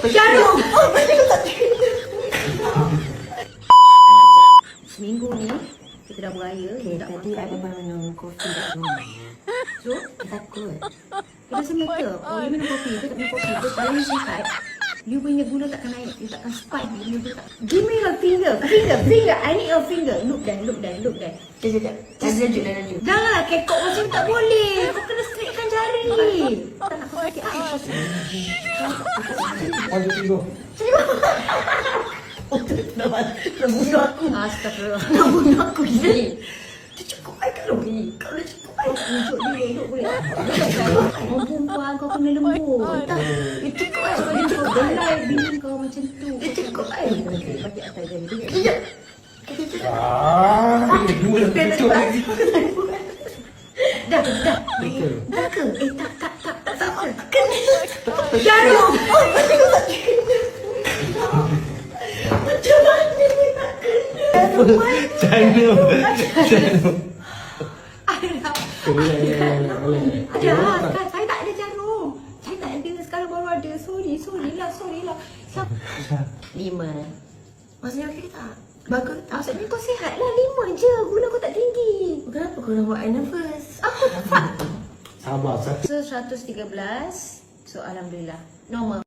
Jarum! Seminggu ni kita dah beraya, kita tak Tadi makan. Abang minum kopi kat rumah. So, Takut. it doesn't matter. Oh, you minum kopi ke tak minum kopi ke, kalau you sihat, you punya gula takkan naik, you takkan spike, you punya gula tak. Give me your finger. I need your finger. Look there. Sekejap. Lanjut. Janganlah kekok macam ni, tak boleh. Kau kena straightkan jari. Tak nak kau sakit hati. Oh, nak bunuh aku. Astagfirullah. Nak bunuh aku gila ni. Dia cukup air kalau ni. Kalau cukup air. Unjuk dia, elok boleh. Kau perempuan, kau kena lembut. Tak. Dia cukup air. Sebab dia cukup belai bini kau macam tu. Dia cukup air. Pakai atas jari. Sekejap. Dua betul lagi. Dah ke? Tak. Jarum. Macam mana ni tak kena? Ada kan, saya tak ada jarum. Saya tak ada, sekarang baru ada. Sorry lah. 5. Maksudnya okey tak? Bagus tak? Maksudnya kau sihat lah, 5 je. Gula kau tak tinggi. Kenapa kau nak buat I nervous? Apa tak? Sabar. So 113. So alhamdulillah. Normal.